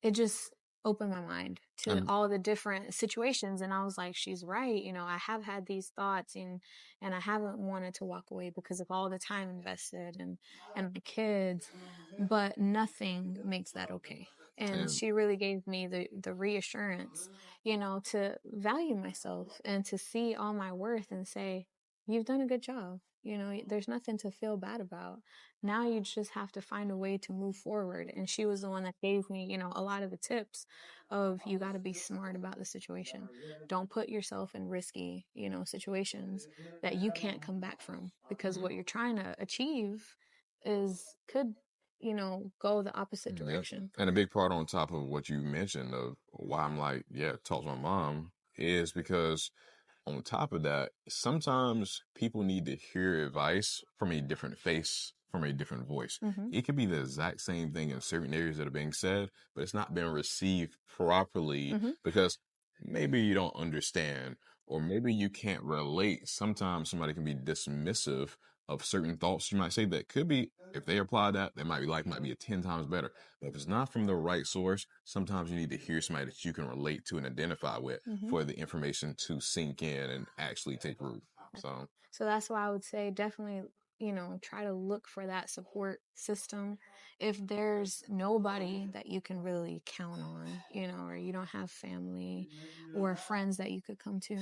[SPEAKER 2] it just opened my mind to all the different situations. And I was like, she's right. I have had these thoughts, and I haven't wanted to walk away because of all the time invested and the kids, but nothing makes that okay. And she really gave me the reassurance, to value myself and to see all my worth and say, you've done a good job. There's nothing to feel bad about. Now you just have to find a way to move forward. And she was the one that gave me, a lot of the tips of, you got to be smart about the situation. Don't put yourself in risky, situations that you can't come back from, because what you're trying to achieve could, go the opposite direction.
[SPEAKER 1] And a big part on top of what you mentioned of why I'm like, yeah, talk to my mom, is because on top of that, sometimes people need to hear advice from a different face, from a different voice. It could be the exact same thing in certain areas that are being said, but it's not being received properly because maybe you don't understand, or maybe you can't relate. Sometimes somebody can be dismissive of certain thoughts you might say that could be, if they apply that, they might be might be 10 times better. But if it's not from the right source, sometimes you need to hear somebody that you can relate to and identify with for the information to sink in and actually take root.
[SPEAKER 2] So that's why I would say definitely, try to look for that support system. If there's nobody that you can really count on, or you don't have family or friends that you could come to,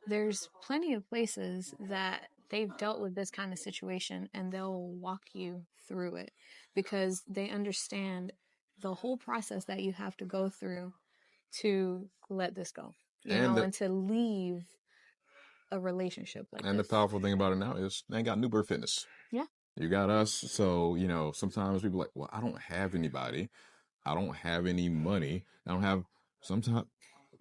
[SPEAKER 2] there's plenty of places that they've dealt with this kind of situation and they'll walk you through it because they understand the whole process that you have to go through to let this go, and to leave a relationship like
[SPEAKER 1] and
[SPEAKER 2] this.
[SPEAKER 1] The powerful thing about it now is they ain't got New Birth Fitness.
[SPEAKER 2] Yeah.
[SPEAKER 1] You got us. So, sometimes people are like, well, I don't have anybody. I don't have any money. I don't have, sometimes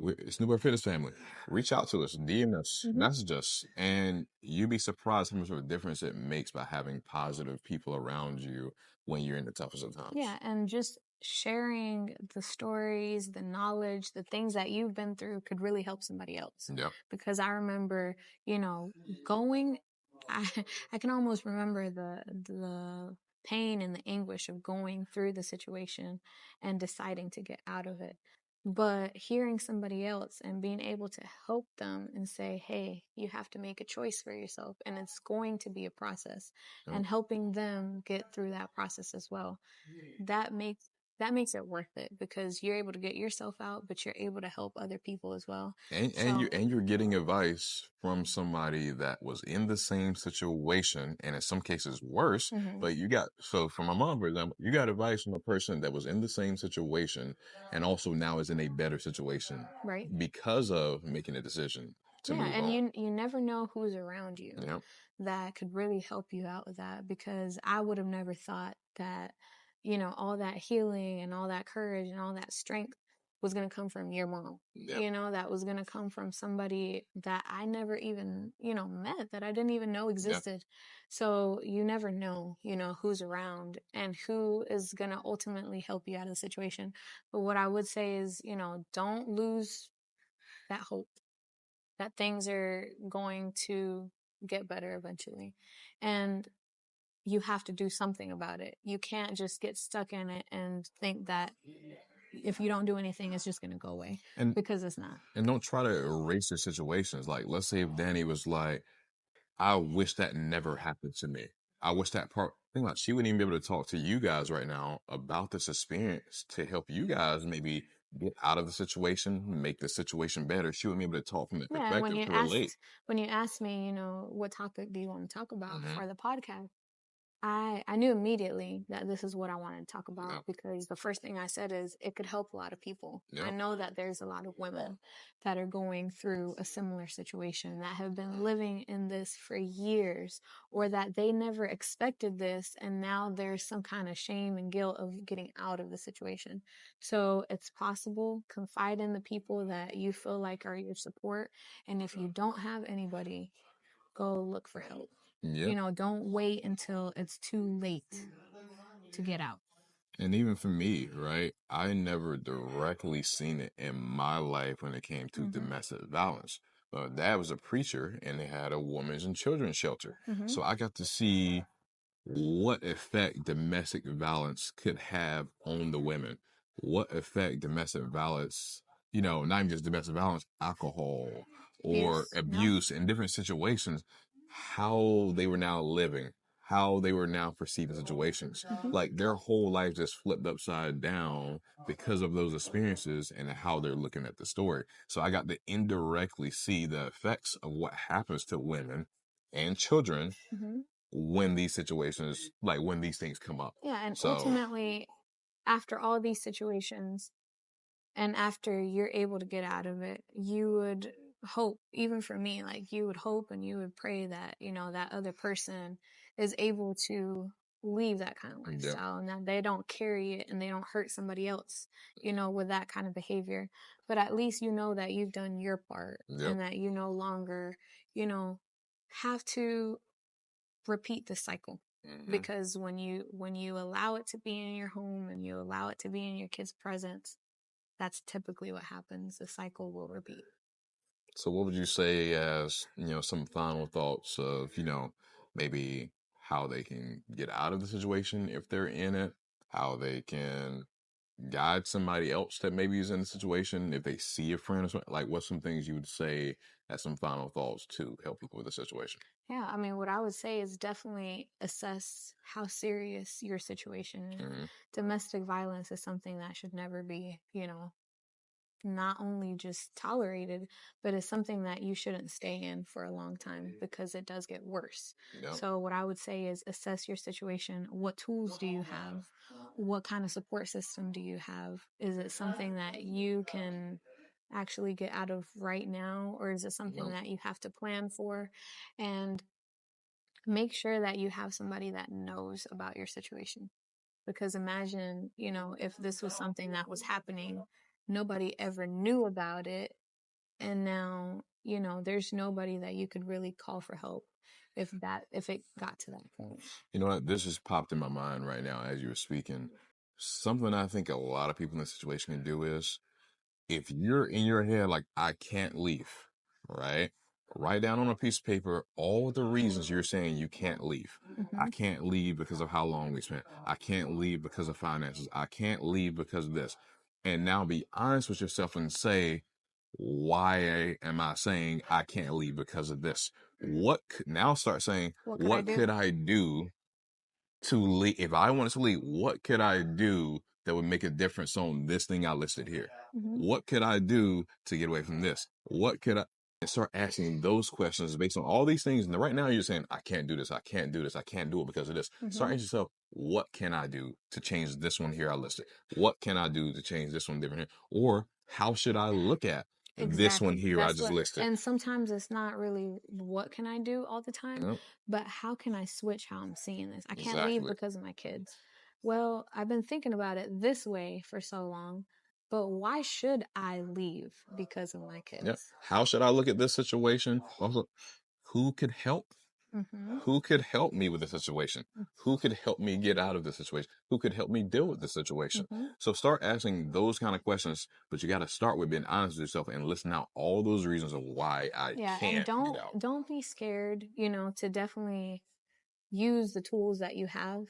[SPEAKER 1] it's New Birth Fitness family. Reach out to us, DM us, message us, and you'd be surprised how much of a difference it makes by having positive people around you when you're in the toughest of times.
[SPEAKER 2] Yeah, and just sharing the stories, the knowledge, the things that you've been through could really help somebody else.
[SPEAKER 1] Yeah.
[SPEAKER 2] Because I remember, going, I can almost remember the pain and the anguish of going through the situation and deciding to get out of it. But hearing somebody else and being able to help them and say, hey, you have to make a choice for yourself, and it's going to be a process, and helping them get through that process as well, that makes it worth it, because you're able to get yourself out, but you're able to help other people as well.
[SPEAKER 1] And you're getting advice from somebody that was in the same situation, and in some cases worse. But so for my mom, for example, you got advice from a person that was in the same situation and also now is in a better situation,
[SPEAKER 2] right,
[SPEAKER 1] because of making a decision to move
[SPEAKER 2] and
[SPEAKER 1] on.
[SPEAKER 2] you never know who's around you that could really help you out with that, because I would have never thought that, all that healing and all that courage and all that strength was going to come from your mom. That was going to come from somebody that I never even, met, that I didn't even know existed. So you never know, who's around and who is going to ultimately help you out of the situation. But what I would say is, don't lose that hope that things are going to get better eventually. And you have to do something about it. You can't just get stuck in it and think that if you don't do anything, it's just going to go away, because it's not.
[SPEAKER 1] And don't try to erase your situations. Like, let's say if Danny was like, I wish that never happened to me. I wish that part, think about it, she wouldn't even be able to talk to you guys right now about this experience to help you guys maybe get out of the situation, make the situation better. She wouldn't be able to talk from that perspective to relate.
[SPEAKER 2] When you asked me, what topic do you want to talk about for the podcast? I knew immediately that this is what I wanted to talk about, because the first thing I said is it could help a lot of people. I know that there's a lot of women that are going through a similar situation, that have been living in this for years, or that they never expected this, and now there's some kind of shame and guilt of getting out of the situation. So it's possible. Confide in the people that you feel like are your support, and if you don't have anybody, go look for help.
[SPEAKER 1] Yep.
[SPEAKER 2] Don't wait until it's too late to get out.
[SPEAKER 1] And even for me, right, I never directly seen it in my life when it came to domestic violence. Dad was a preacher and they had a women's and children's shelter. So I got to see what effect domestic violence could have on the women, what effect domestic violence, not even just domestic violence, alcohol or abuse in different situations, how they were now living, how they were now perceiving situations. Like their whole life just flipped upside down because of those experiences and how they're looking at the story. So I got to indirectly see the effects of what happens to women and children when these situations, like when these things come up.
[SPEAKER 2] Yeah, and ultimately, after all these situations, and after you're able to get out of it, you would hope, even for me, like you would hope and you would pray that, that other person is able to leave that kind of lifestyle and that they don't carry it and they don't hurt somebody else, with that kind of behavior. But at least you know that you've done your part and that you no longer, have to repeat the cycle. Because when you allow it to be in your home and you allow it to be in your kids' presence, that's typically what happens. The cycle will repeat.
[SPEAKER 1] So what would you say as, some final thoughts of, maybe how they can get out of the situation if they're in it, how they can guide somebody else that maybe is in the situation, if they see a friend or something, like what's some things you would say as some final thoughts to help people with the situation?
[SPEAKER 2] Yeah, I mean, what I would say is definitely assess how serious your situation is. Domestic violence is something that should never be, not only just tolerated, but it's something that you shouldn't stay in for a long time because it does get worse. So what I would say is assess your situation. What tools do you have? What kind of support system do you have? Is it something that you can actually get out of right now, or is it something that you have to plan for? And make sure that you have somebody that knows about your situation. Because imagine, if this was something that was happening, nobody ever knew about it. And now, there's nobody that you could really call for help if it got to that point.
[SPEAKER 1] You know what? This just popped in my mind right now as you were speaking. Something I think a lot of people in this situation can do is if you're in your head like I can't leave, right? Write down on a piece of paper all the reasons you're saying you can't leave. I can't leave because of how long we spent. I can't leave because of finances. I can't leave because of this. And now be honest with yourself and say, why am I saying I can't leave because of this? Now start saying, what could I do to leave? If I wanted to leave, what could I do that would make a difference on this thing I listed here? What could I do to get away from this? What could I, and start asking those questions based on all these things. And right now you're saying, I can't do this. I can't do this. I can't do it because of this. Start asking yourself, what can I do to change this one here I listed? What can I do to change this one different here? Or how should I look at this one here I just listed?
[SPEAKER 2] And sometimes it's not really what can I do all the time, but how can I switch how I'm seeing this? I can't leave because of my kids. Well, I've been thinking about it this way for so long, but why should I leave because of my kids?
[SPEAKER 1] How should I look at this situation? Also, who could help? Who could help me with the situation? Who could help me get out of the situation? Who could help me deal with the situation? So start asking those kind of questions, but you got to start with being honest with yourself and listen out all those reasons of why I can't
[SPEAKER 2] and
[SPEAKER 1] get out.
[SPEAKER 2] don't be scared, to definitely use the tools that you have.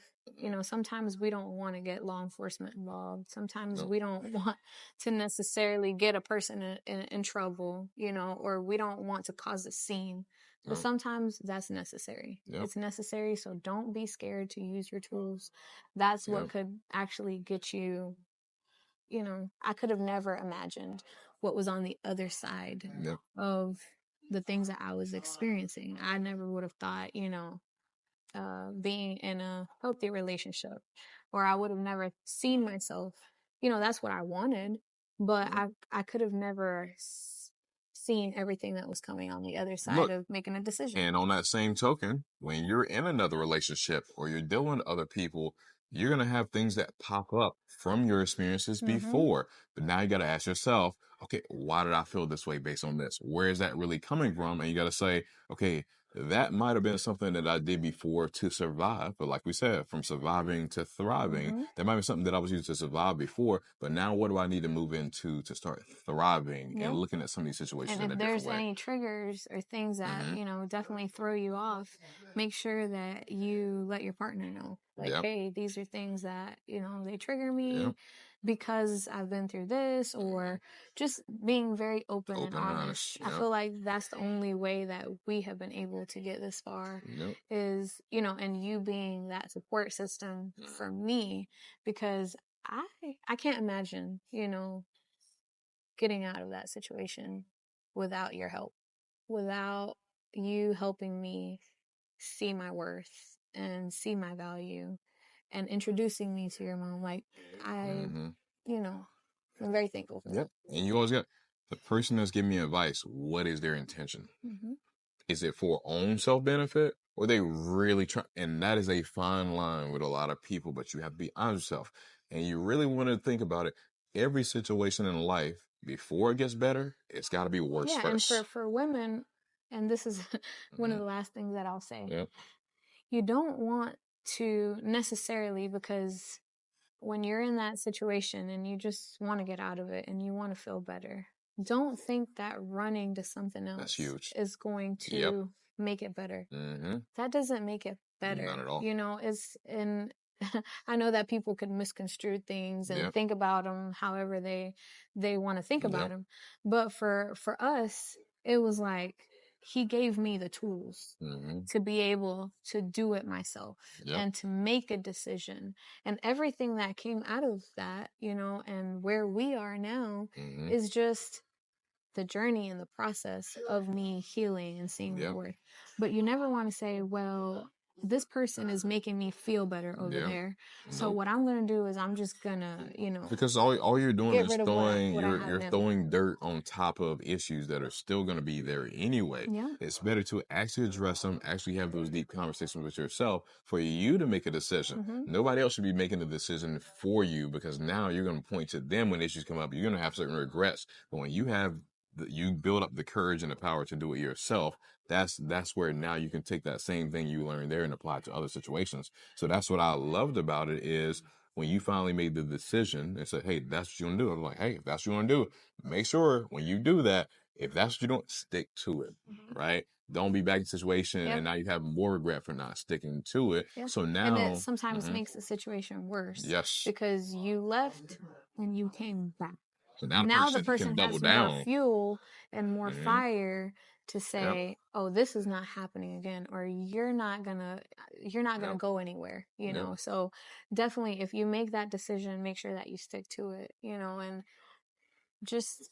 [SPEAKER 2] Sometimes we don't want to get law enforcement involved. Sometimes we don't want to necessarily get a person in trouble, or we don't want to cause a scene. But sometimes that's necessary. It's necessary. So don't be scared to use your tools. That's what could actually get you, I could have never imagined what was on the other side of the things that I was experiencing. I never would have thought, being in a healthy relationship, or I would have never seen myself. That's what I wanted, but I could have never seen everything that was coming on the other side of making a decision.
[SPEAKER 1] And on that same token, when you're in another relationship or you're dealing with other people, you're going to have things that pop up from your experiences before. But now you got to ask yourself, okay, why did I feel this way based on this? Where is that really coming from? And you got to say, okay, that might have been something that I did before to survive. But like we said, from surviving to thriving,
[SPEAKER 2] Mm-hmm.
[SPEAKER 1] that might be something that I was using to survive before. But now what do I need to move into to start thriving and
[SPEAKER 2] Yep.
[SPEAKER 1] looking at some of these situations
[SPEAKER 2] And
[SPEAKER 1] in
[SPEAKER 2] if
[SPEAKER 1] a different
[SPEAKER 2] there's
[SPEAKER 1] way?
[SPEAKER 2] any triggers or things that,
[SPEAKER 1] Mm-hmm.
[SPEAKER 2] definitely throw you off, make sure that you let your partner know. Like,
[SPEAKER 1] Yep.
[SPEAKER 2] hey, these are things that, they trigger
[SPEAKER 1] Yep.
[SPEAKER 2] me because I've been through this, or just being very open and
[SPEAKER 1] Open and
[SPEAKER 2] honest.
[SPEAKER 1] honest.
[SPEAKER 2] I
[SPEAKER 1] Yep.
[SPEAKER 2] feel like that's the only way that we have been able to get this far
[SPEAKER 1] Yep.
[SPEAKER 2] is, and you being that support system for me, because I can't imagine, getting out of that situation without your help, without you helping me see my worth and see my value and introducing me to your mom. Like,
[SPEAKER 1] Mm-hmm.
[SPEAKER 2] you know, I'm very thankful for
[SPEAKER 1] Yep. And you always got the person that's giving me advice. What is their intention?
[SPEAKER 2] that. Mm-hmm.
[SPEAKER 1] Is it for own self benefit, or they really try? And that is a fine line with a lot of people. But you have to be honest with yourself, and you really want to think about it. Every situation in life, before it gets better, it's got to be worse
[SPEAKER 2] Yeah, and
[SPEAKER 1] first.
[SPEAKER 2] for women, and this is one of
[SPEAKER 1] Mm-hmm.
[SPEAKER 2] the last things that I'll say.
[SPEAKER 1] Yep.
[SPEAKER 2] You don't want to necessarily, because when you're in that situation and you just want to get out of it and you want to feel better, don't think that running to something
[SPEAKER 1] That's
[SPEAKER 2] else
[SPEAKER 1] huge.
[SPEAKER 2] is going
[SPEAKER 1] Yep.
[SPEAKER 2] to make it better.
[SPEAKER 1] Mm-hmm.
[SPEAKER 2] That doesn't make it
[SPEAKER 1] Not
[SPEAKER 2] better.
[SPEAKER 1] at all.
[SPEAKER 2] It's in I know that people could misconstrue things and
[SPEAKER 1] Yep.
[SPEAKER 2] think about them however they want to think about
[SPEAKER 1] Yep.
[SPEAKER 2] them. But for us, it was like he gave me the tools
[SPEAKER 1] Mm-hmm.
[SPEAKER 2] to be able to do it myself
[SPEAKER 1] Yep.
[SPEAKER 2] and to make a decision. And everything that came out of that, and where we are now
[SPEAKER 1] Mm-hmm.
[SPEAKER 2] is just the journey and the process of me healing and seeing my
[SPEAKER 1] Yep.
[SPEAKER 2] worth. But you never want to say, well, this person is making me feel better over
[SPEAKER 1] Yep.
[SPEAKER 2] there. So
[SPEAKER 1] Nope.
[SPEAKER 2] what I'm going to do is I'm just going to,
[SPEAKER 1] Because all you're doing
[SPEAKER 2] get
[SPEAKER 1] is
[SPEAKER 2] rid of
[SPEAKER 1] throwing
[SPEAKER 2] what I have
[SPEAKER 1] you're
[SPEAKER 2] now.
[SPEAKER 1] throwing dirt on top of issues that are still going to be there anyway.
[SPEAKER 2] Yeah.
[SPEAKER 1] It's better to actually address them, actually have those deep conversations with yourself for you to make a decision.
[SPEAKER 2] Mm-hmm.
[SPEAKER 1] Nobody else should be making the decision for you, because now you're going to point to them when issues come up. You're going to have certain regrets, but when you build up the courage and the power to do it yourself, that's where now you can take that same thing you learned there and apply it to other situations. So that's what I loved about it is when you finally made the decision and said, hey, that's what you want to do. I'm like, hey, if that's what you want to do, make sure when you do that, if that's what you don't, stick to it, right? Don't be back in the situation
[SPEAKER 2] Yep.
[SPEAKER 1] and now you have more regret for not sticking to it.
[SPEAKER 2] Yeah.
[SPEAKER 1] So
[SPEAKER 2] And it
[SPEAKER 1] now,
[SPEAKER 2] sometimes makes the situation worse
[SPEAKER 1] yes.
[SPEAKER 2] because you left and you came back.
[SPEAKER 1] So now the
[SPEAKER 2] Now the
[SPEAKER 1] person can
[SPEAKER 2] person
[SPEAKER 1] double
[SPEAKER 2] has more
[SPEAKER 1] down.
[SPEAKER 2] fuel and more
[SPEAKER 1] Mm-hmm.
[SPEAKER 2] fire to
[SPEAKER 1] Yep.
[SPEAKER 2] say, oh, this is not happening again, or you're not gonna
[SPEAKER 1] Yep.
[SPEAKER 2] go anywhere,
[SPEAKER 1] Yep.
[SPEAKER 2] So definitely, if you make that decision, make sure that you stick to it, and just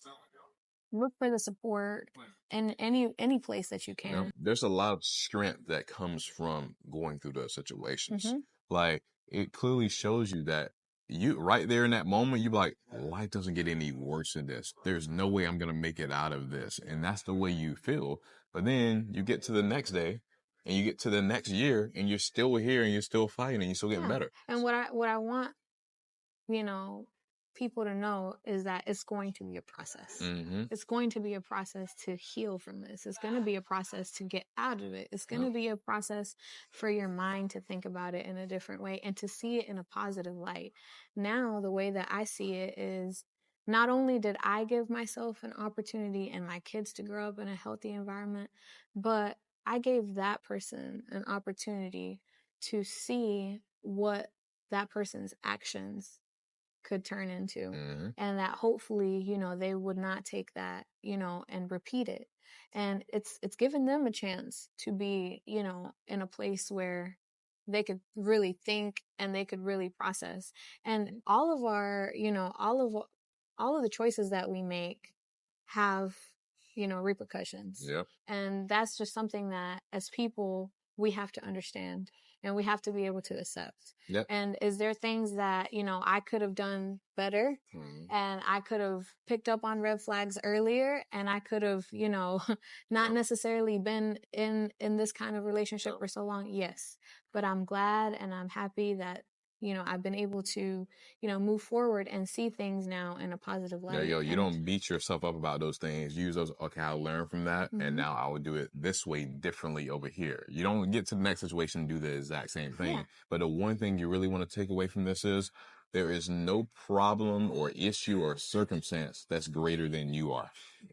[SPEAKER 2] look for the support in any place that you
[SPEAKER 1] You know,
[SPEAKER 2] can.
[SPEAKER 1] there's a lot of strength that comes from going through those situations.
[SPEAKER 2] Mm-hmm.
[SPEAKER 1] Like, it clearly shows you that you right there in that moment, you be like, life doesn't get any worse than this. There's no way I'm gonna make it out of this. And that's the way you feel. But then you get to the next day and you get to the next year and you're still here and you're still fighting and you're still getting
[SPEAKER 2] Yeah.
[SPEAKER 1] better.
[SPEAKER 2] And what I want, people to know is that it's going to be a process.
[SPEAKER 1] Mm-hmm.
[SPEAKER 2] It's going to be a process to heal from this. It's going to be a process to get out of it. It's going to be a process for your mind to think about it in a different way and to see it in a positive light. Now, the way that I see it is not only did I give myself an opportunity and my kids to grow up in a healthy environment, but I gave that person an opportunity to see what that person's actions could turn into,
[SPEAKER 1] Mm-hmm.
[SPEAKER 2] and that hopefully they would not take that and repeat it. And it's given them a chance to be in a place where they could really think and they could really process. And all of our all of the choices that we make have repercussions.
[SPEAKER 1] Yep.
[SPEAKER 2] And that's just something that as people we have to understand and we have to be able to accept.
[SPEAKER 1] Yep.
[SPEAKER 2] And is there things that I could have done better, and I could have picked up on red flags earlier, and I could have not necessarily been in this kind of relationship for so long? Yes. But I'm glad and I'm happy that I've been able to, move forward and see things now in a positive
[SPEAKER 1] There
[SPEAKER 2] light.
[SPEAKER 1] you go. You don't beat yourself up about those things. Use those. Okay, I learned from that, and now I would do it this way differently over here. You don't get to the next situation and do the exact same thing.
[SPEAKER 2] Yeah.
[SPEAKER 1] But the one thing you really want to take away from this is there is no problem or issue or circumstance that's greater than you are.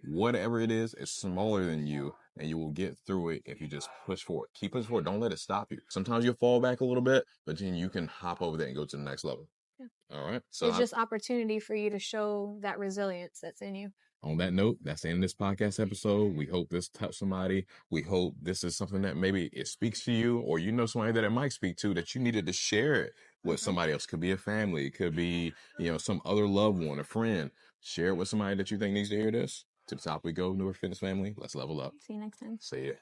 [SPEAKER 1] Whatever it is smaller than you, and you will get through it if you just push forward. Keep pushing forward. Don't let it stop you. Sometimes you'll fall back a little bit, but then you can hop over that and go to the next level.
[SPEAKER 2] Yeah.
[SPEAKER 1] All right. So
[SPEAKER 2] it's just opportunity for you to show that resilience that's in you.
[SPEAKER 1] On that note, that's the end of this podcast episode. We hope this touched somebody. We hope this is something that maybe it speaks to you, or you know somebody that it might speak to, that you needed to share it with somebody else. Could be a family, could be, some other loved one, a friend. Share it with somebody that you think needs to hear this. To the top we go, Newer Fitness family. Let's level up.
[SPEAKER 2] See you next time.
[SPEAKER 1] See ya.